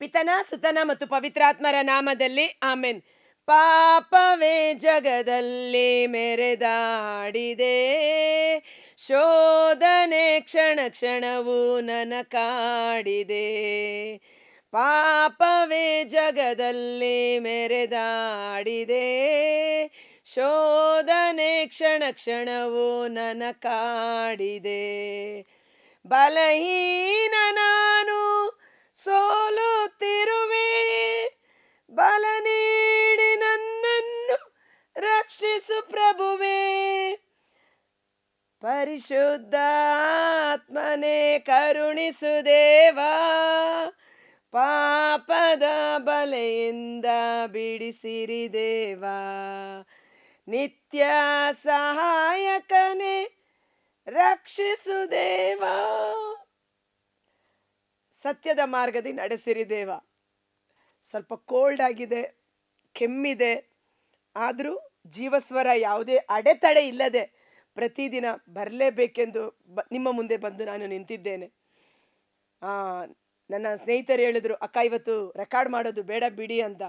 ಪಿತನ ಸುತನ ಮತ್ತು ಪವಿತ್ರಾತ್ಮರ ನಾಮದಲ್ಲಿ ಆಮೆನ್. ಪಾಪವೇ ಜಗದಲ್ಲಿ ಮೆರೆದಾಡಿದೆ, ಶೋಧನೆ ಕ್ಷಣ ಕ್ಷಣವೂ ನನ್ನ ಕಾಡಿದೆ. ಪಾಪವೇ ಜಗದಲ್ಲಿ ಮೆರೆದಾಡಿದೆ, ಶೋಧನೆ ಕ್ಷಣ ಕ್ಷಣವೂ ನನ್ನ ಕಾಡಿದೆ. ಬಲಹೀನ ನಾನು ಸೋಲುತ್ತಿರುವೆ, ಬಲ ನೀಡಿ ನನ್ನನ್ನು ರಕ್ಷಿಸು ಪ್ರಭುವೇ. ಪರಿಶುದ್ಧಾತ್ಮನೇ ಕರುಣಿಸು ದೇವಾ, ಪಾಪದ ಬಲೆಯಿಂದ ಬಿಡಿಸಿರಿ ದೇವಾ. ನಿತ್ಯ ಸಹಾಯಕನೇ ರಕ್ಷಿಸು ದೇವಾ, ಸತ್ಯದ ಮಾರ್ಗದಲ್ಲಿ ನಡೆಸಿರಿ ದೇವ. ಸ್ವಲ್ಪ ಕೋಲ್ಡ್ ಆಗಿದೆ, ಕೆಮ್ಮಿದೆ, ಆದರೂ ಜೀವಸ್ವರ ಯಾವುದೇ ಅಡೆತಡೆ ಇಲ್ಲದೆ ಪ್ರತಿದಿನ ಬರಲೇಬೇಕೆಂದು ನಿಮ್ಮ ಮುಂದೆ ಬಂದು ನಾನು ನಿಂತಿದ್ದೇನೆ. ನನ್ನ ಸ್ನೇಹಿತರು ಹೇಳಿದ್ರು, ಅಕ್ಕ ಇವತ್ತು ರೆಕಾರ್ಡ್ ಮಾಡೋದು ಬೇಡ ಬಿಡಿ ಅಂತ.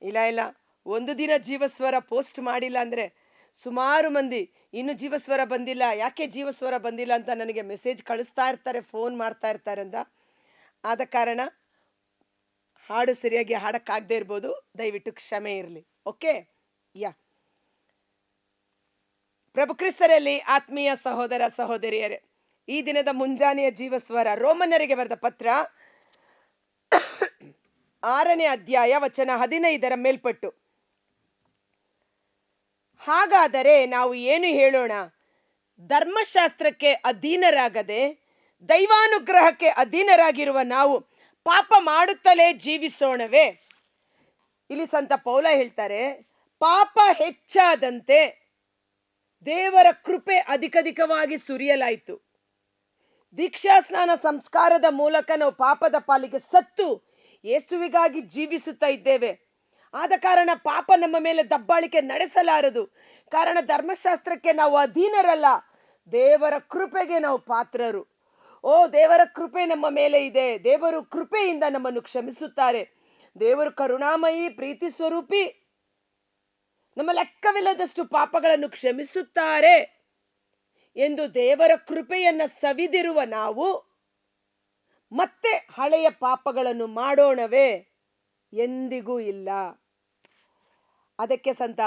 ಇಲ್ಲ, ಒಂದು ದಿನ ಜೀವಸ್ವರ ಪೋಸ್ಟ್ ಮಾಡಿಲ್ಲ ಅಂದರೆ ಸುಮಾರು ಮಂದಿ ಇನ್ನೂ ಜೀವಸ್ವರ ಬಂದಿಲ್ಲ, ಯಾಕೆ ಜೀವಸ್ವರ ಬಂದಿಲ್ಲ ಅಂತ ನನಗೆ ಮೆಸೇಜ್ ಕಳಿಸ್ತಾ ಇರ್ತಾರೆ, ಫೋನ್ ಮಾಡ್ತಾ ಇರ್ತಾರೆ ಅಂತ. ಆದ ಕಾರಣ ಹಾಡು ಸರಿಯಾಗಿ ಹಾಡೋಕ್ಕಾಗದೇ ಇರ್ಬೋದು, ದಯವಿಟ್ಟು ಕ್ಷಮೆ ಇರಲಿ. ಓಕೆ ಪ್ರಭು ಕ್ರಿಸ್ತರಲ್ಲಿ ಆತ್ಮೀಯ ಸಹೋದರ ಸಹೋದರಿಯರೇ, ಈ ದಿನದ ಮುಂಜಾನೆಯ ಜೀವಸ್ವರ ರೋಮನ್ನರಿಗೆ ಬರೆದ ಪತ್ರ 6ನೇ ಅಧ್ಯಾಯ ವಚನ 15 ಮೇಲ್ಪಟ್ಟು. ಹಾಗಾದರೆ ನಾವು ಏನು ಹೇಳೋಣ? ಧರ್ಮಶಾಸ್ತ್ರಕ್ಕೆ ಅಧೀನರಾಗದೆ ದೈವಾನುಗ್ರಹಕ್ಕೆ ಅಧೀನರಾಗಿರುವ ನಾವು ಪಾಪ ಮಾಡುತ್ತಲೇ ಜೀವಿಸೋಣವೇ? ಇಲ್ಲಿ ಸಂತ ಪೌಲ ಹೇಳ್ತಾರೆ, ಪಾಪ ಹೆಚ್ಚಾದಂತೆ ದೇವರ ಕೃಪೆ ಅಧಿಕವಾಗಿ ಸುರಿಯಲಾಯಿತು. ದೀಕ್ಷಾಸ್ನಾನ ಸಂಸ್ಕಾರದ ಮೂಲಕ ನಾವು ಪಾಪದ ಪಾಲಿಗೆ ಸತ್ತು ಯೇಸುವಿಗಾಗಿ ಜೀವಿಸುತ್ತಾ ಇದ್ದೇವೆ. ಆದ ಕಾರಣ ಪಾಪ ನಮ್ಮ ಮೇಲೆ ದಬ್ಬಾಳಿಕೆ ನಡೆಸಲಾರದು. ಕಾರಣ ಧರ್ಮಶಾಸ್ತ್ರಕ್ಕೆ ನಾವು ಅಧೀನರಲ್ಲ, ದೇವರ ಕೃಪೆಗೆ ನಾವು ಪಾತ್ರರು. ದೇವರ ಕೃಪೆ ನಮ್ಮ ಮೇಲೆ ಇದೆ. ದೇವರು ಕೃಪೆಯಿಂದ ನಮ್ಮನ್ನು ಕ್ಷಮಿಸುತ್ತಾರೆ. ದೇವರು ಕರುಣಾಮಯಿ, ಪ್ರೀತಿ ಸ್ವರೂಪಿ, ನಮ್ಮ ಲೆಕ್ಕವಿಲ್ಲದಷ್ಟು ಪಾಪಗಳನ್ನು ಕ್ಷಮಿಸುತ್ತಾರೆ ಎಂದು ದೇವರ ಕೃಪೆಯನ್ನು ಸವಿದಿರುವ ನಾವು ಮತ್ತೆ ಹಳೆಯ ಪಾಪಗಳನ್ನು ಮಾಡೋಣವೇ? ಎಂದಿಗೂ ಇಲ್ಲ. ಅದಕ್ಕೆ ಸಂತ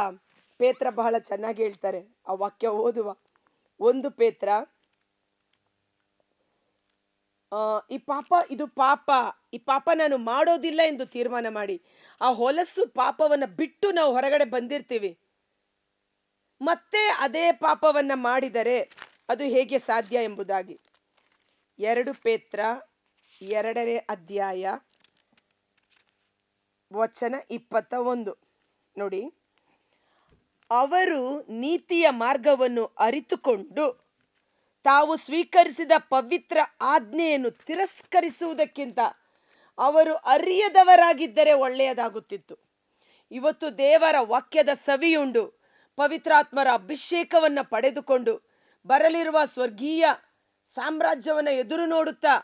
ಪೇತ್ರ ಬಹಳ ಚೆನ್ನಾಗಿ ಹೇಳ್ತಾರೆ. ಆ ವಾಕ್ಯ ಓದುವ. 1 ಪೇತ್ರ, ಇದು ಪಾಪ, ಈ ಪಾಪ ನಾನು ಮಾಡೋದಿಲ್ಲ ಎಂದು ತೀರ್ಮಾನ ಮಾಡಿ ಆ ಹೊಲಸು ಪಾಪವನ್ನು ಬಿಟ್ಟು ನಾವು ಹೊರಗಡೆ ಬಂದಿರ್ತೀವಿ. ಮತ್ತೆ ಅದೇ ಪಾಪವನ್ನು ಮಾಡಿದರೆ ಅದು ಹೇಗೆ ಸಾಧ್ಯ ಎಂಬುದಾಗಿ 2 ಪೇತ್ರ 2ನೇ ಅಧ್ಯಾಯ ವಚನ 21 ನೋಡಿ. ಅವರು ನೀತಿಯ ಮಾರ್ಗವನ್ನು ಅರಿತುಕೊಂಡು ತಾವು ಸ್ವೀಕರಿಸಿದ ಪವಿತ್ರ ಆಜ್ಞೆಯನ್ನು ತಿರಸ್ಕರಿಸುವುದಕ್ಕಿಂತ ಅವರು ಅರಿಯದವರಾಗಿದ್ದರೆ ಒಳ್ಳೆಯದಾಗುತ್ತಿತ್ತು. ಇವತ್ತು ದೇವರ ವಾಕ್ಯದ ಸವಿಯುಂಡು ಪವಿತ್ರಾತ್ಮರ ಅಭಿಷೇಕವನ್ನು ಪಡೆದುಕೊಂಡು ಬರಲಿರುವ ಸ್ವರ್ಗೀಯ ಸಾಮ್ರಾಜ್ಯವನ್ನು ಎದುರು ನೋಡುತ್ತಾ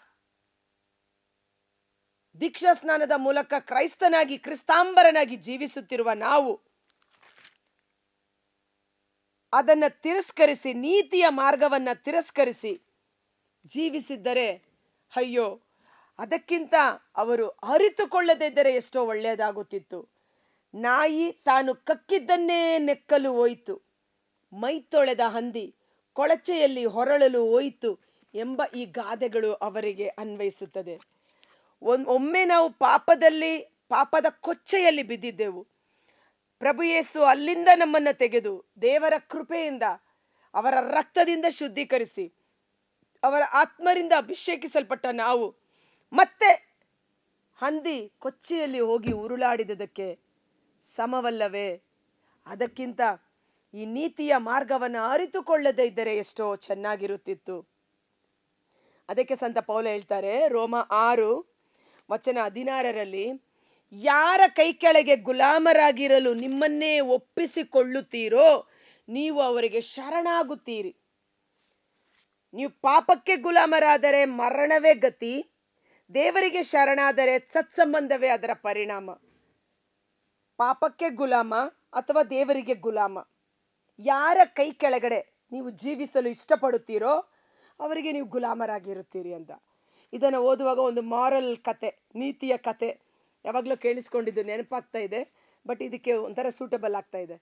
ದೀಕ್ಷಾ ಸ್ನಾನದ ಮೂಲಕ ಕ್ರೈಸ್ತನಾಗಿ ಕ್ರಿಸ್ತಾಂಬರನಾಗಿ ಜೀವಿಸುತ್ತಿರುವ ನಾವು ಅದನ್ನು ತಿರಸ್ಕರಿಸಿ, ನೀತಿಯ ಮಾರ್ಗವನ್ನು ತಿರಸ್ಕರಿಸಿ ಜೀವಿಸಿದ್ದರೆ ಅಯ್ಯೋ, ಅದಕ್ಕಿಂತ ಅವರು ಅರಿತುಕೊಳ್ಳದೇ ಇದ್ದರೆ ಎಷ್ಟೋ ಒಳ್ಳೆಯದಾಗುತ್ತಿತ್ತು. ನಾಯಿ ತಾನು ಕಕ್ಕಿದ್ದನ್ನೇ ನೆಕ್ಕಲು ಹೋಯಿತು, ಮೈ ತೊಳೆದ ಹಂದಿ ಕೊಳಚೆಯಲ್ಲಿ ಹೊರಳಲು ಹೋಯಿತು ಎಂಬ ಈ ಗಾದೆಗಳು ಅವರಿಗೆ ಅನ್ವಯಿಸುತ್ತದೆ. ಒಮ್ಮೆ ನಾವು ಪಾಪದ ಕೊಚ್ಚೆಯಲ್ಲಿ ಬಿದ್ದಿದ್ದೆವು. ಪ್ರಭು ಯೇಸು ಅಲ್ಲಿಂದ ನಮ್ಮನ್ನು ತೆಗೆದು ದೇವರ ಕೃಪೆಯಿಂದ ಅವರ ರಕ್ತದಿಂದ ಶುದ್ಧೀಕರಿಸಿ ಅವರ ಆತ್ಮರಿಂದ ಅಭಿಷೇಕಿಸಲ್ಪಟ್ಟ ನಾವು ಮತ್ತೆ ಹಂದಿ ಕೊಚ್ಚೆಯಲ್ಲಿ ಹೋಗಿ ಉರುಳಾಡಿದುದಕ್ಕೆ ಸಮವಲ್ಲವೇ? ಅದಕ್ಕಿಂತ ಈ ನೀತಿಯ ಮಾರ್ಗವನ್ನು ಅರಿತುಕೊಳ್ಳದೇ ಇದ್ದರೆ ಎಷ್ಟೋ ಚೆನ್ನಾಗಿರುತ್ತಿತ್ತು. ಅದಕ್ಕೆ ಸಂತ ಪೌಲ ಹೇಳ್ತಾರೆ, ರೋಮ 6 ವಚನ 16ರಲ್ಲಿ, ಯಾರ ಕೈ ಕೆಳಗೆ ಗುಲಾಮರಾಗಿರಲು ನಿಮ್ಮನ್ನೇ ಒಪ್ಪಿಸಿಕೊಳ್ಳುತ್ತೀರೋ ನೀವು ಅವರಿಗೆ ಶರಣಾಗುತ್ತೀರಿ. ನೀವು ಪಾಪಕ್ಕೆ ಗುಲಾಮರಾದರೆ ಮರಣವೇ ಗತಿ, ದೇವರಿಗೆ ಶರಣಾದರೆ ಸತ್ಸಂಬಂಧವೇ ಅದರ ಪರಿಣಾಮ. ಪಾಪಕ್ಕೆ ಗುಲಾಮ ಅಥವಾ ದೇವರಿಗೆ ಗುಲಾಮ, ಯಾರ ಕೈ ಕೆಳಗಡೆ ನೀವು ಜೀವಿಸಲು ಇಷ್ಟಪಡುತ್ತೀರೋ ಅವರಿಗೆ ನೀವು ಗುಲಾಮರಾಗಿರುತ್ತೀರಿ ಅಂತ. ಇದನ್ನು ಓದುವಾಗ ಒಂದು ಮಾರಲ್ ಕತೆ, ನೀತಿಯ ಕತೆ ಯಾವಾಗಲೂ ಕೇಳಿಸ್ಕೊಂಡಿದ್ದು ನೆನಪಾಗ್ತಾ ಇದೆ. ಬಟ್ ಇದಕ್ಕೆ ಒಂಥರ ಸೂಟಬಲ್ ಆಗ್ತಾ ಇದೆ.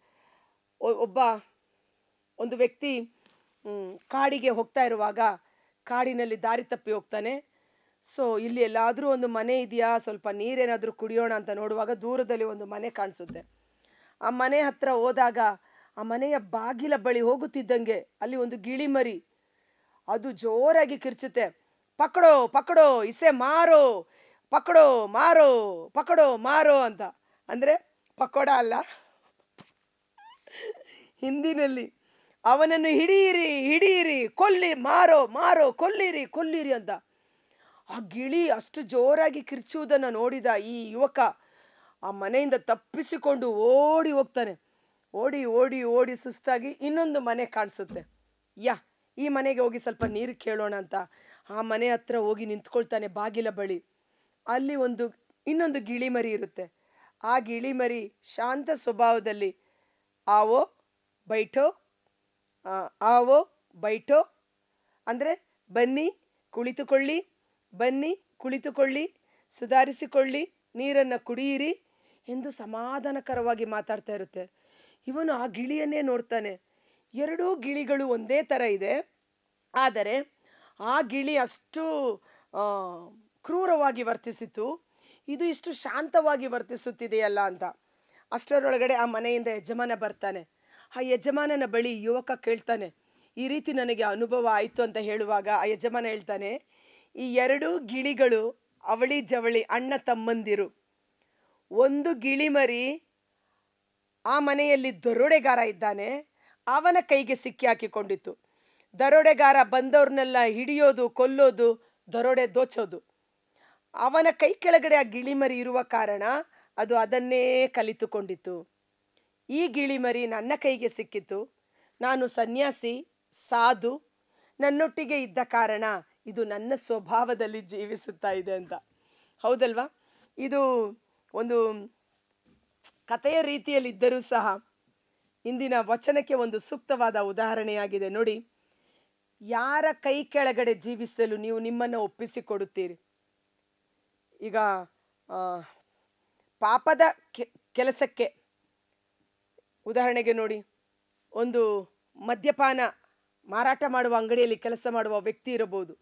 ಒಂದು ವ್ಯಕ್ತಿ ಕಾಡಿಗೆ ಹೋಗ್ತಾ ಇರುವಾಗ ಕಾಡಿನಲ್ಲಿ ದಾರಿ ತಪ್ಪಿ ಹೋಗ್ತಾನೆ. ಸೊ ಇಲ್ಲಿ ಎಲ್ಲಾದರೂ ಒಂದು ಮನೆ ಇದೆಯಾ, ಸ್ವಲ್ಪ ನೀರೇನಾದರೂ ಕುಡಿಯೋಣ ಅಂತ ನೋಡುವಾಗ ದೂರದಲ್ಲಿ ಒಂದು ಮನೆ ಕಾಣಿಸುತ್ತೆ. ಆ ಮನೆ ಹತ್ರ ಹೋದಾಗ ಆ ಮನೆಯ ಬಾಗಿಲ ಬಳಿ ಹೋಗುತ್ತಿದ್ದಂಗೆ ಅಲ್ಲಿ ಒಂದು ಗಿಳಿಮರಿ, ಅದು ಜೋರಾಗಿ ಕಿರ್ಚುತ್ತೆ, ಪಕಡೋ ಪಕಡೋ ಇಸೆ ಮಾರೋ, ಪಕಡೋ ಮಾರೋ, ಪಕಡೋ ಮಾರೋ ಅಂತ. ಅಂದರೆ ಪಕೋಡ ಅಲ್ಲ, ಹಿಂದಿನಲ್ಲಿ ಅವನನ್ನು ಹಿಡಿಯಿರಿ ಹಿಡಿಯಿರಿ, ಕೊಲ್ಲಿ, ಮಾರೋ ಮಾರೋ, ಕೊಲ್ಲಿರಿ ಕೊಲ್ಲಿರಿ ಅಂತ. ಆ ಗಿಳಿ ಅಷ್ಟು ಜೋರಾಗಿ ಕಿರ್ಚುವುದನ್ನು ನೋಡಿದ ಈ ಯುವಕ ಆ ಮನೆಯಿಂದ ತಪ್ಪಿಸಿಕೊಂಡು ಓಡಿ ಹೋಗ್ತಾನೆ. ಓಡಿ ಓಡಿ ಓಡಿ ಸುಸ್ತಾಗಿ ಇನ್ನೊಂದು ಮನೆ ಕಾಣಿಸುತ್ತೆ. ಈ ಮನೆಗೆ ಹೋಗಿ ಸ್ವಲ್ಪ ನೀರು ಕೇಳೋಣ ಅಂತ ಆ ಮನೆ ಹತ್ರ ಹೋಗಿ ನಿಂತ್ಕೊಳ್ತಾನೆ ಬಾಗಿಲ ಬಳಿ. ಅಲ್ಲಿ ಇನ್ನೊಂದು ಗಿಳಿಮರಿ ಇರುತ್ತೆ. ಆ ಗಿಳಿಮರಿ ಶಾಂತ ಸ್ವಭಾವದಲ್ಲಿ ಆವೋ ಬೈಠೋ, ಆವೋ ಬೈಠೋ ಅಂದರೆ ಬನ್ನಿ ಕುಳಿತುಕೊಳ್ಳಿ, ಬನ್ನಿ ಕುಳಿತುಕೊಳ್ಳಿ, ಸುಧಾರಿಸಿಕೊಳ್ಳಿ, ನೀರನ್ನು ಕುಡಿಯಿರಿ ಎಂದು ಸಮಾಧಾನಕರವಾಗಿ ಮಾತಾಡ್ತಾ ಇರುತ್ತೆ. ಇವನು ಆ ಗಿಳಿಯನ್ನೇ ನೋಡ್ತಾನೆ. ಎರಡೂ ಗಿಳಿಗಳು ಒಂದೇ ಥರ ಇದೆ, ಆದರೆ ಆ ಗಿಳಿ ಅಷ್ಟು ಕ್ರೂರವಾಗಿ ವರ್ತಿಸಿತು, ಇದು ಇಷ್ಟು ಶಾಂತವಾಗಿ ವರ್ತಿಸುತ್ತಿದೆಯಲ್ಲ ಅಂತ. ಅಷ್ಟರೊಳಗಡೆ ಆ ಮನೆಯಿಂದ ಯಜಮಾನ ಬರ್ತಾನೆ. ಆ ಯಜಮಾನನ ಬಳಿ ಯುವಕ ಕೇಳ್ತಾನೆ, ಈ ರೀತಿ ನನಗೆ ಅನುಭವ ಆಯಿತು ಅಂತ ಹೇಳುವಾಗ ಆ ಯಜಮಾನ ಹೇಳ್ತಾನೆ, ಈ ಎರಡೂ ಗಿಳಿಗಳು ಅವಳಿ ಜವಳಿ ಅಣ್ಣ ತಮ್ಮಂದಿರು. ಒಂದು ಗಿಳಿಮರಿ ಆ ಮನೆಯಲ್ಲಿ ದರೋಡೆಗಾರ ಇದ್ದಾನೆ, ಅವನ ಕೈಗೆ ಸಿಕ್ಕಿ ಹಾಕಿಕೊಂಡಿತ್ತು. ದರೋಡೆಗಾರ ಬಂದವ್ರನ್ನೆಲ್ಲ ಹಿಡಿಯೋದು, ಕೊಲ್ಲೋದು, ದರೋಡೆ ದೋಚೋದು. ಅವನ ಕೈ ಕೆಳಗಡೆ ಆ ಗಿಳಿಮರಿ ಇರುವ ಕಾರಣ ಅದು ಅದನ್ನೇ ಕಲಿತುಕೊಂಡಿತು. ಈ ಗಿಳಿಮರಿ ನನ್ನ ಕೈಗೆ ಸಿಕ್ಕಿತು, ನಾನು ಸನ್ಯಾಸಿ, ಸಾಧು, ನನ್ನೊಟ್ಟಿಗೆ ಇದ್ದ ಕಾರಣ ಇದು ನನ್ನ ಸ್ವಭಾವದಲ್ಲಿ ಜೀವಿಸುತ್ತಾ ಇದೆ ಅಂತ. ಹೌದಲ್ವಾ? ಇದು ಒಂದು ಕಥೆಯ ರೀತಿಯಲ್ಲಿದ್ದರೂ ಸಹ ಇಂದಿನ ವಚನಕ್ಕೆ ಒಂದು ಸೂಕ್ತವಾದ ಉದಾಹರಣೆಯಾಗಿದೆ. ನೋಡಿ, ಯಾರ ಕೈ ಕೆಳಗಡೆ ಜೀವಿಸಲು ನೀವು ನಿಮ್ಮನ್ನು ಒಪ್ಪಿಸಿಕೊಡುತ್ತೀರಿ? ಈಗ ಪಾಪದ ಕೆಲಸಕ್ಕೆ ಉದಾಹರಣೆಗೆ ನೋಡಿ, ಒಂದು ಮದ್ಯಪಾನ ಮಾರಾಟ ಮಾಡುವ ಅಂಗಡಿಯಲ್ಲಿ ಕೆಲಸ ಮಾಡುವ ವ್ಯಕ್ತಿ ಇರಬಹುದು.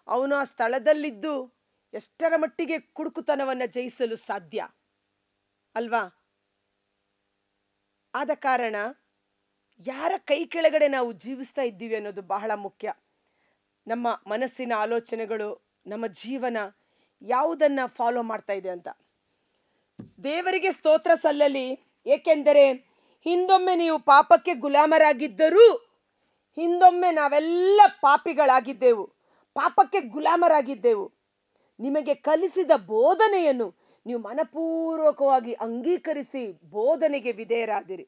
ಅವನು ಆ ಸ್ಥಳದಲ್ಲಿದ್ದು ಎಷ್ಟರ ಮಟ್ಟಿಗೆ ಕುಡುಕುತನವನ್ನು ಜಯಿಸಲು ಸಾಧ್ಯ ಅಲ್ವಾ? ಆದ ಕಾರಣ ಯಾರ ಕೈ ಕೆಳಗಡೆ ನಾವು ಜೀವಿಸ್ತಾ ಇದ್ದೀವಿ ಅನ್ನೋದು ಬಹಳ ಮುಖ್ಯ. ನಮ್ಮ ಮನಸ್ಸಿನ ಆಲೋಚನೆಗಳು, ನಮ್ಮ ಜೀವನ ಯಾವುದನ್ನು ಫಾಲೋ ಮಾಡ್ತಾ ಇದೆ ಅಂತ. ದೇವರಿಗೆ ಸ್ತೋತ್ರ ಸಲ್ಲಲಿ, ಏಕೆಂದರೆ ಹಿಂದೊಮ್ಮೆ ನೀವು ಪಾಪಕ್ಕೆ ಗುಲಾಮರಾಗಿದ್ದರೂ, ಹಿಂದೊಮ್ಮೆ ನಾವೆಲ್ಲ ಪಾಪಿಗಳಾಗಿದ್ದೆವು, ಪಾಪಕ್ಕೆ ಗುಲಾಮರಾಗಿದ್ದೆವು. ನಿಮಗೆ ಕಲಿಸಿದ ಬೋಧನೆಯನ್ನು ನೀವು ಮನಪೂರ್ವಕವಾಗಿ ಅಂಗೀಕರಿಸಿ ಬೋಧನೆಗೆ ವಿಧೇಯರಾದಿರಿ.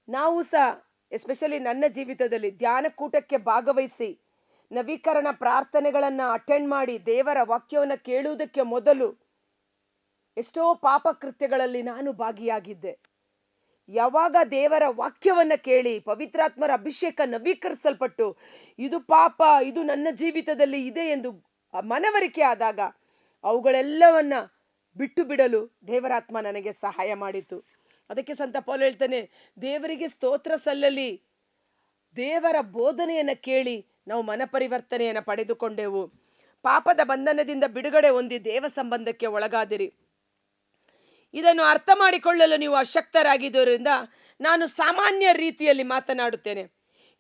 ನಾವು ಸಹ ಎಸ್ಪೆಷಲಿ ನನ್ನ ಜೀವಿತದಲ್ಲಿ ಧ್ಯಾನಕೂಟಕ್ಕೆ ಭಾಗವಹಿಸಿ ನವೀಕರಣ ಪ್ರಾರ್ಥನೆಗಳನ್ನು ಅಟೆಂಡ್ ಮಾಡಿ ದೇವರ ವಾಕ್ಯವನ್ನು ಕೇಳುವುದಕ್ಕೆ ಮೊದಲು ಎಷ್ಟೋ ಪಾಪ ಕೃತ್ಯಗಳಲ್ಲಿ ನಾನು ಭಾಗಿಯಾಗಿದ್ದೆ. ಯಾವಾಗ ದೇವರ ವಾಕ್ಯವನ್ನು ಕೇಳಿ ಪವಿತ್ರಾತ್ಮರ ಅಭಿಷೇಕ ನವೀಕರಿಸಲ್ಪಟ್ಟು ಇದು ಪಾಪ, ಇದು ನನ್ನ ಜೀವಿತದಲ್ಲಿ ಇದೆ ಎಂದು ಮನವರಿಕೆ ಆದಾಗ ಅವುಗಳೆಲ್ಲವನ್ನ ಬಿಟ್ಟು ಬಿಡಲು ದೇವರಾತ್ಮ ನನಗೆ ಸಹಾಯ ಮಾಡಿತು. ಅದಕ್ಕೆ ಸಂತ ಪೌಲ ಹೇಳ್ತಾನೆ, ದೇವರಿಗೆ ಸ್ತೋತ್ರ ಸಲ್ಲಲಿ, ದೇವರ ಬೋಧನೆಯನ್ನು ಕೇಳಿ ನಾವು ಮನಪರಿವರ್ತನೆಯನ್ನು ಪಡೆದುಕೊಂಡೆವು. ಪಾಪದ ಬಂಧನದಿಂದ ಬಿಡುಗಡೆ ಹೊಂದಿ ದೇವ ಸಂಬಂಧಕ್ಕೆ ಒಳಗಾದಿರಿ. ಇದನ್ನು ಅರ್ಥ ಮಾಡಿಕೊಳ್ಳಲು ನೀವು ಅಶಕ್ತರಾಗಿದ್ದರಿಂದ ನಾನು ಸಾಮಾನ್ಯ ರೀತಿಯಲ್ಲಿ ಮಾತನಾಡುತ್ತೇನೆ.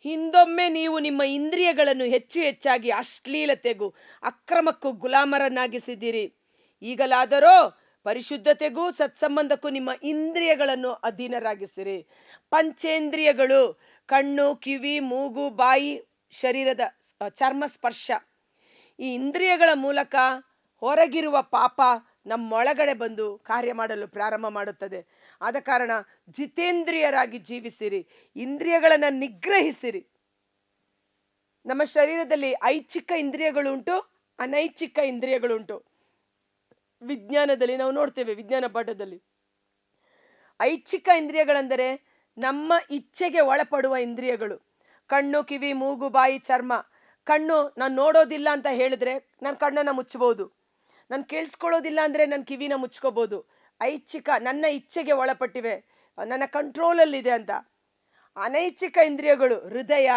ಹಿಂದೊಮ್ಮೆ ನೀವು ನಿಮ್ಮ ಇಂದ್ರಿಯಗಳನ್ನು ಹೆಚ್ಚು ಹೆಚ್ಚಾಗಿ ಅಶ್ಲೀಲತೆಗೂ ಅಕ್ರಮಕ್ಕೂ ಗುಲಾಮರನ್ನಾಗಿಸಿದ್ದೀರಿ. ಈಗಲಾದರೋ ಪರಿಶುದ್ಧತೆಗೂ ಸತ್ಸಂಬಂಧಕ್ಕೂ ನಿಮ್ಮ ಇಂದ್ರಿಯಗಳನ್ನು ಅಧೀನರಾಗಿಸಿರಿ. ಪಂಚೇಂದ್ರಿಯಗಳು ಕಣ್ಣು, ಕಿವಿ, ಮೂಗು, ಬಾಯಿ, ಶರೀರದ ಚರ್ಮ ಸ್ಪರ್ಶ, ಈ ಇಂದ್ರಿಯಗಳ ಮೂಲಕ ಹೊರಗಿರುವ ಪಾಪ ನಮ್ಮೊಳಗಡೆ ಬಂದು ಕಾರ್ಯ ಮಾಡಲು ಪ್ರಾರಂಭ ಮಾಡುತ್ತದೆ. ಆದ ಕಾರಣ ಜಿತೇಂದ್ರಿಯರಾಗಿ ಜೀವಿಸಿರಿ, ಇಂದ್ರಿಯಗಳನ್ನು ನಿಗ್ರಹಿಸಿರಿ. ನಮ್ಮ ಶರೀರದಲ್ಲಿ ಐಚ್ಛಿಕ ಇಂದ್ರಿಯಗಳು ಉಂಟು, ಅನೈಚ್ಛಿಕ ಇಂದ್ರಿಯಗಳುಂಟು. ವಿಜ್ಞಾನದಲ್ಲಿ ನಾವು ನೋಡ್ತೇವೆ, ವಿಜ್ಞಾನ ಪಾಠದಲ್ಲಿ ಐಚ್ಛಿಕ ಇಂದ್ರಿಯಗಳೆಂದರೆ ನಮ್ಮ ಇಚ್ಛೆಗೆ ಒಳಪಡುವ ಇಂದ್ರಿಯಗಳು. ಕಣ್ಣು, ಕಿವಿ, ಮೂಗು, ಬಾಯಿ, ಚರ್ಮ. ಕಣ್ಣು, ನಾನು ನೋಡೋದಿಲ್ಲ ಅಂತ ಹೇಳಿದ್ರೆ ನಾನು ಕಣ್ಣನ್ನು ಮುಚ್ಚಬಹುದು. ನಾನು ಕೇಳಿಸ್ಕೊಳ್ಳೋದಿಲ್ಲ ಅಂದರೆ ನನ್ನ ಕಿವಿನ ಮುಚ್ಕೋಬೋದು. ಐಚ್ಛಿಕ, ನನ್ನ ಇಚ್ಛೆಗೆ ಒಳಪಟ್ಟಿವೆ, ನನ್ನ ಕಂಟ್ರೋಲಲ್ಲಿದೆ ಅಂತ. ಅನೈಚ್ಛಿಕ ಇಂದ್ರಿಯಗಳು ಹೃದಯ,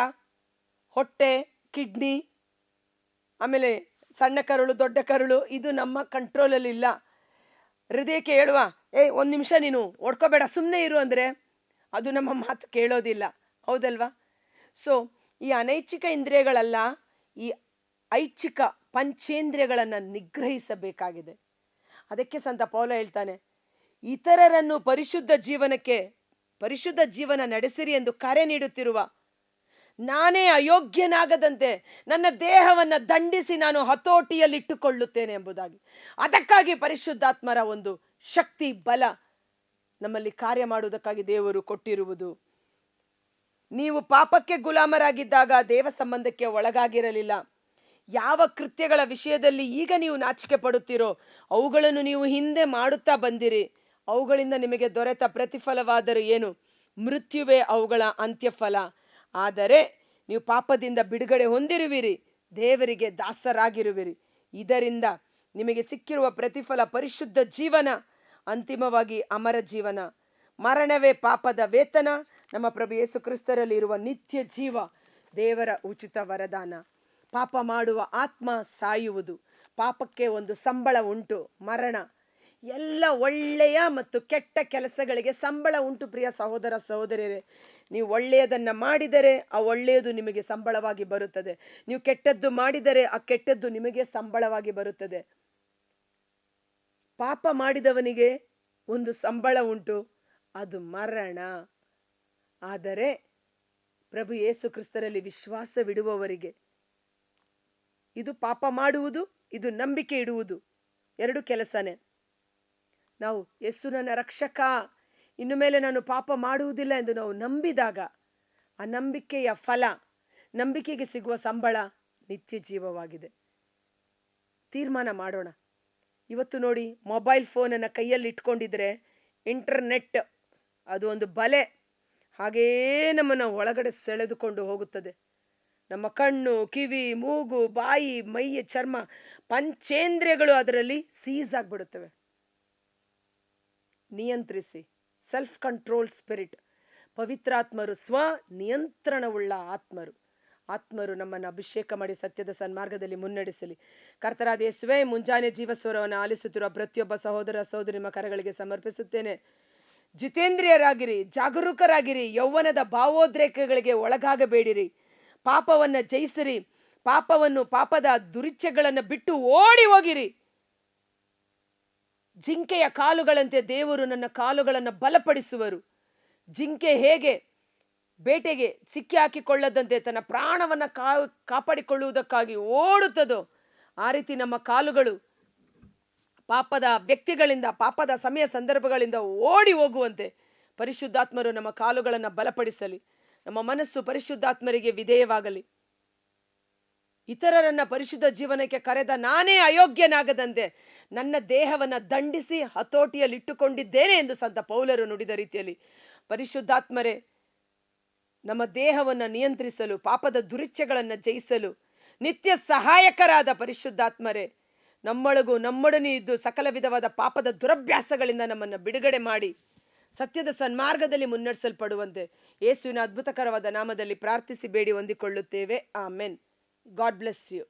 ಹೊಟ್ಟೆ, ಕಿಡ್ನಿ, ಆಮೇಲೆ ಸಣ್ಣ ಕರುಳು, ದೊಡ್ಡ ಕರುಳು, ಇದು ನಮ್ಮ ಕಂಟ್ರೋಲಲ್ಲಿಲ್ಲ. ಹೃದಯಕ್ಕೆ ಹೇಳುವ, ಒಂದು ನಿಮಿಷ ನೀನು ಓಡ್ಕೋಬೇಡ, ಸುಮ್ಮನೆ ಇರು ಅಂದರೆ ಅದು ನಮ್ಮ ಮಾತು ಕೇಳೋದಿಲ್ಲ, ಹೌದಲ್ವಾ? ಸೊ ಈ ಅನೈಚ್ಛಿಕ ಇಂದ್ರಿಯಗಳಲ್ಲ, ಈ ಐಚ್ಛಿಕ ಪಂಚೇಂದ್ರಿಯಗಳನ್ನು ನಿಗ್ರಹಿಸಬೇಕಾಗಿದೆ. ಅದಕ್ಕೆ ಸಂತ ಪೌಲ ಹೇಳ್ತಾನೆ, ಇತರರನ್ನು ಪರಿಶುದ್ಧ ಜೀವನ ನಡೆಸಿರಿ ಎಂದು ಕರೆ ನೀಡುತ್ತಿರುವ ನಾನೇ ಅಯೋಗ್ಯನಾಗದಂತೆ ನನ್ನ ದೇಹವನ್ನು ದಂಡಿಸಿ ನಾನು ಹತೋಟಿಯಲ್ಲಿಟ್ಟುಕೊಳ್ಳುತ್ತೇನೆ ಎಂಬುದಾಗಿ. ಅದಕ್ಕಾಗಿ ಪರಿಶುದ್ಧಾತ್ಮರ ಒಂದು ಶಕ್ತಿ, ಬಲ ನಮ್ಮಲ್ಲಿ ಕಾರ್ಯ ಮಾಡುವುದಕ್ಕಾಗಿ ದೇವರು ಕೊಟ್ಟಿರುವುದು. ನೀವು ಪಾಪಕ್ಕೆ ಗುಲಾಮರಾಗಿದ್ದಾಗ ದೇವ ಸಂಬಂಧಕ್ಕೆ ಒಳಗಾಗಿರಲಿಲ್ಲ. ಯಾವ ಕೃತ್ಯಗಳ ವಿಷಯದಲ್ಲಿ ಈಗ ನೀವು ನಾಚಿಕೆ ಪಡುತ್ತೀರೋ ಅವುಗಳನ್ನು ನೀವು ಹಿಂದೆ ಮಾಡುತ್ತಾ ಬಂದಿರಿ. ಅವುಗಳಿಂದ ನಿಮಗೆ ದೊರೆತ ಪ್ರತಿಫಲವಾದರೂ ಏನು? ಮೃತ್ಯುವೇ ಅವುಗಳ ಅಂತ್ಯಫಲ. ಆದರೆ ನೀವು ಪಾಪದಿಂದ ಬಿಡುಗಡೆ ಹೊಂದಿರುವಿರಿ, ದೇವರಿಗೆ ದಾಸರಾಗಿರುವಿರಿ. ಇದರಿಂದ ನಿಮಗೆ ಸಿಕ್ಕಿರುವ ಪ್ರತಿಫಲ ಪರಿಶುದ್ಧ ಜೀವನ, ಅಂತಿಮವಾಗಿ ಅಮರ ಜೀವನ. ಮರಣವೇ ಪಾಪದ ವೇತನ, ನಮ್ಮ ಪ್ರಭು ಯೇಸು ಕ್ರಿಸ್ತರಲ್ಲಿ ಇರುವ ನಿತ್ಯ ಜೀವ, ದೇವರ ಉಚಿತ ವರದಾನ. ಪಾಪ ಮಾಡುವ ಆತ್ಮ ಸಾಯುವುದು. ಪಾಪಕ್ಕೆ ಒಂದು ಸಂಬಳ ಉಂಟು, ಮರಣ. ಎಲ್ಲ ಒಳ್ಳೆಯ ಮತ್ತು ಕೆಟ್ಟ ಕೆಲಸಗಳಿಗೆ ಸಂಬಳ ಉಂಟು. ಪ್ರಿಯ ಸಹೋದರ ಸಹೋದರಿಯರೇ, ನೀವು ಒಳ್ಳೆಯದನ್ನು ಮಾಡಿದರೆ ಆ ಒಳ್ಳೆಯದು ನಿಮಗೆ ಸಂಬಳವಾಗಿ ಬರುತ್ತದೆ. ನೀವು ಕೆಟ್ಟದ್ದು ಮಾಡಿದರೆ ಆ ಕೆಟ್ಟದ್ದು ನಿಮಗೆ ಸಂಬಳವಾಗಿ ಬರುತ್ತದೆ. ಪಾಪ ಮಾಡಿದವನಿಗೆ ಒಂದು ಸಂಬಳ ಉಂಟು, ಅದು ಮರಣ. ಆದರೆ ಪ್ರಭು ಯೇಸು ಕ್ರಿಸ್ತರಲ್ಲಿ ವಿಶ್ವಾಸವಿಡುವವರಿಗೆ ಇದು ಪಾಪ ಮಾಡುವುದು, ಇದು ನಂಬಿಕೆ ಇಡುವುದು, ಎರಡು ಕೆಲಸನೇ. ನಾವು ಯೇಸು ನನ್ನ ರಕ್ಷಕ, ಇನ್ನು ಮೇಲೆ ನಾನು ಪಾಪ ಮಾಡುವುದಿಲ್ಲ ಎಂದು ನಾವು ನಂಬಿದಾಗ ಆ ನಂಬಿಕೆಯ ಫಲ, ನಂಬಿಕೆಗೆ ಸಿಗುವ ಸಂಬಳ ನಿತ್ಯ ಜೀವವಾಗಿದೆ. ತೀರ್ಮಾನ ಮಾಡೋಣ. ಇವತ್ತು ನೋಡಿ, ಮೊಬೈಲ್ ಫೋನನ್ನು ಕೈಯಲ್ಲಿ ಇಟ್ಕೊಂಡಿದ್ರೆ ಇಂಟರ್ನೆಟ್ ಅದು ಒಂದು ಬಲೆ, ಹಾಗೇ ನಮ್ಮನ್ನು ಒಳಗಡೆ ಸೆಳೆದುಕೊಂಡು ಹೋಗುತ್ತದೆ. ನಮ್ಮ ಕಣ್ಣು, ಕಿವಿ, ಮೂಗು, ಬಾಯಿ, ಮೈಯ ಚರ್ಮ, ಪಂಚೇಂದ್ರಿಯಗಳು ಅದರಲ್ಲಿ ಸೀಸ್ ಆಗಿಬಿಡುತ್ತವೆ. ನಿಯಂತ್ರಿಸಿ. Self control spirit. ಪವಿತ್ರಾತ್ಮರು ಸ್ವ ನಿಯಂತ್ರಣವುಳ್ಳ ಆತ್ಮರು ನಮ್ಮನ್ನು ಅಭಿಷೇಕ ಮಾಡಿ ಸತ್ಯದ ಸನ್ಮಾರ್ಗದಲ್ಲಿ ಮುನ್ನಡೆಸಲಿ. ಕರ್ತರಾದ ಯೇಸುವೇ, ಮುಂಜಾನೆ ಜೀವಸ್ವರವನ್ನು ಆಲಿಸುತ್ತಿರುವ ಪ್ರತಿಯೊಬ್ಬ ಸಹೋದರ ಸಹೋದರಿ ನಿಮ್ಮ ಕರಗಳಿಗೆ ಸಮರ್ಪಿಸುತ್ತೇನೆ. ಜಿತೇಂದ್ರಿಯರಾಗಿರಿ, ಜಾಗರೂಕರಾಗಿರಿ, ಯೌವನದ ಭಾವೋದ್ರೇಕಗಳಿಗೆ ಒಳಗಾಗಬೇಡಿರಿ. ಪಾಪವನ್ನು ಜಯಿಸಿರಿ. ಪಾಪದ ದುರಿಚ್ಛೆಗಳನ್ನು ಬಿಟ್ಟು ಓಡಿ ಹೋಗಿರಿ. ಜಿಂಕೆಯ ಕಾಲುಗಳಂತೆ ದೇವರು ನನ್ನ ಕಾಲುಗಳನ್ನು ಬಲಪಡಿಸುವರು. ಜಿಂಕೆ ಹೇಗೆ ಬೇಟೆಗೆ ಸಿಕ್ಕಿ ಹಾಕಿಕೊಳ್ಳದಂತೆ ತನ್ನ ಪ್ರಾಣವನ್ನು ಕಾಪಾಡಿಕೊಳ್ಳುವುದಕ್ಕಾಗಿ ಓಡುತ್ತದೋ, ಆ ರೀತಿ ನಮ್ಮ ಕಾಲುಗಳು ಪಾಪದ ವ್ಯಕ್ತಿಗಳಿಂದ, ಪಾಪದ ಸಮಯ ಸಂದರ್ಭಗಳಿಂದ ಓಡಿ ಹೋಗುವಂತೆ ಪರಿಶುದ್ಧಾತ್ಮರು ನಮ್ಮ ಕಾಲುಗಳನ್ನು ಬಲಪಡಿಸಲಿ. ನಮ್ಮ ಮನಸ್ಸು ಪರಿಶುದ್ಧಾತ್ಮರಿಗೆ ವಿಧೇಯವಾಗಲಿ. ಇತರರನ್ನ ಪರಿಶುದ್ಧ ಜೀವನಕ್ಕೆ ಕರೆದ ನಾನೇ ಅಯೋಗ್ಯನಾಗದಂತೆ ನನ್ನ ದೇಹವನ್ನು ದಂಡಿಸಿ ಹತೋಟಿಯಲ್ಲಿಟ್ಟುಕೊಂಡಿದ್ದೇನೆ ಎಂದು ಸಂತ ಪೌಲರು ನುಡಿದ ರೀತಿಯಲ್ಲಿ ಪರಿಶುದ್ಧಾತ್ಮರೇ, ನಮ್ಮ ದೇಹವನ್ನು ನಿಯಂತ್ರಿಸಲು, ಪಾಪದ ದುರಿಚ್ಛೆಗಳನ್ನು ಜಯಿಸಲು ನಿತ್ಯ ಸಹಾಯಕರಾದ ಪರಿಶುದ್ಧಾತ್ಮರೇ, ನಮ್ಮೊಡನೆ ಇದ್ದು ಸಕಲ ವಿಧವಾದ ಪಾಪದ ದುರಭ್ಯಾಸಗಳಿಂದ ನಮ್ಮನ್ನು ಬಿಡುಗಡೆ ಮಾಡಿ ಸತ್ಯದ ಸನ್ಮಾರ್ಗದಲ್ಲಿ ಮುನ್ನಡೆಸಲ್ಪಡುವಂತೆ ಯೇಸುವಿನ ಅದ್ಭುತಕರವಾದ ನಾಮದಲ್ಲಿ ಪ್ರಾರ್ಥಿಸಿ ಬೇಡಿ ಹೊಂದಿಕೊಳ್ಳುತ್ತೇವೆ. ಆಮೆನ್. God bless you.